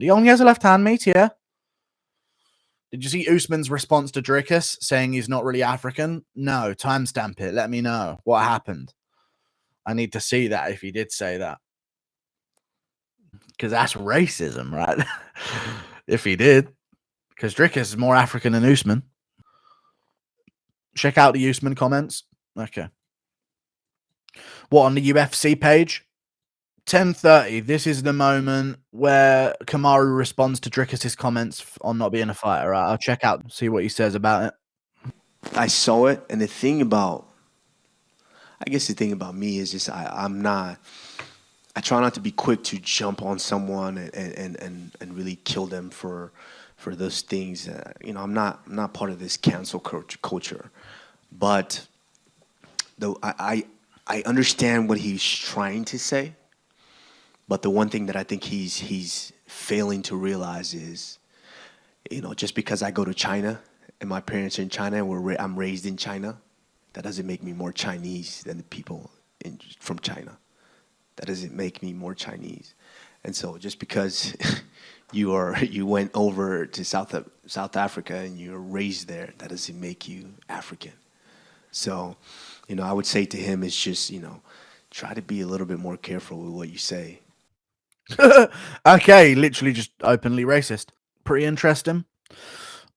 Leon only has a left hand, mate, yeah. Did you see Usman's response to Dricus saying he's not really African? No, timestamp it. Let me know what happened. I need to see that if he did say that. Because that's racism, right? If he did. Because Dricus is more African than Usman. Check out the Usman comments. Okay. What, on the UFC page? 10:30. This is the moment where Kamaru responds to Dricus' comments on not being a fighter. I'll check out, see what he says about it. I saw it, and the thing about me is just I try not to be quick to jump on someone and really kill them for those things. I'm not part of this cancel culture, but though I understand what he's trying to say. But the one thing that I think he's failing to realize is, just because I go to China and my parents are in China and I'm raised in China, that doesn't make me more Chinese than the people from China. That doesn't make me more Chinese. And so just because you went over to South Africa and you're raised there, that doesn't make you African. So, I would say to him, it's just, try to be a little bit more careful with what you say. Okay, literally just openly racist. Pretty interesting.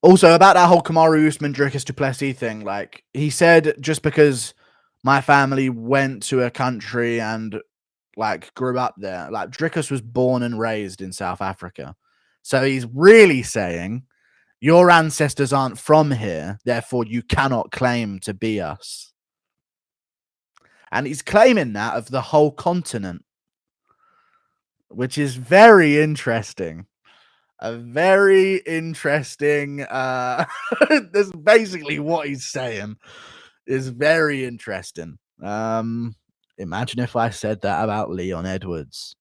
Also, about that whole Kamaru Usman Dricus du Plessis thing, like, he said, just because my family went to a country and, like, grew up there, like, Dricus was born and raised in South Africa. So he's really saying, your ancestors aren't from here, therefore you cannot claim to be us. And he's claiming that of the whole continent, which is very interesting. A very interesting, that's basically what he's saying, is very interesting. Imagine if I said that about Leon Edwards,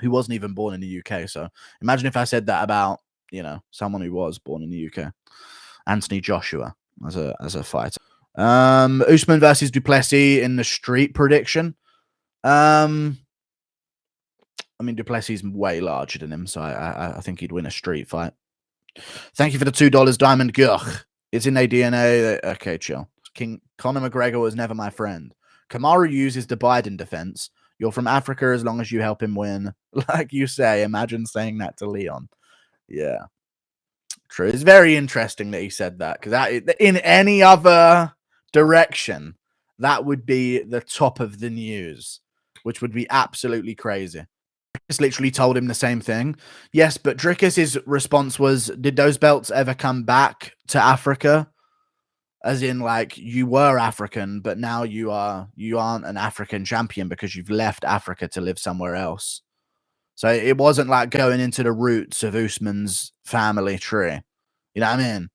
who wasn't even born in the UK. So imagine if I said that about, someone who was born in the UK. Anthony Joshua as a fighter. Usman versus du Plessis in the street prediction. I mean, du Plessis is way larger than him, so I think he'd win a street fight. Thank you for the $2, Diamond Gurk. It's in their DNA. Okay, chill. Conor McGregor was never my friend. Kamaru uses the Biden defense. You're from Africa as long as you help him win. Like you say, imagine saying that to Leon. Yeah. True. It's very interesting that he said that, because in any other direction, that would be the top of the news, which would be absolutely crazy. Dricus literally told him the same thing. Yes, but Dricus's response was, did those belts ever come back to Africa? As in, like, you were African, but now you aren't an African champion because you've left Africa to live somewhere else. So it wasn't like going into the roots of Usman's family tree. You know what I mean?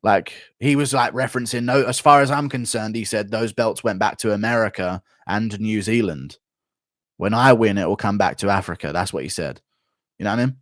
Like, he was like referencing, no, as far as I'm concerned, he said those belts went back to America and New Zealand. When I win, it will come back to Africa. That's what he said. You know what I mean?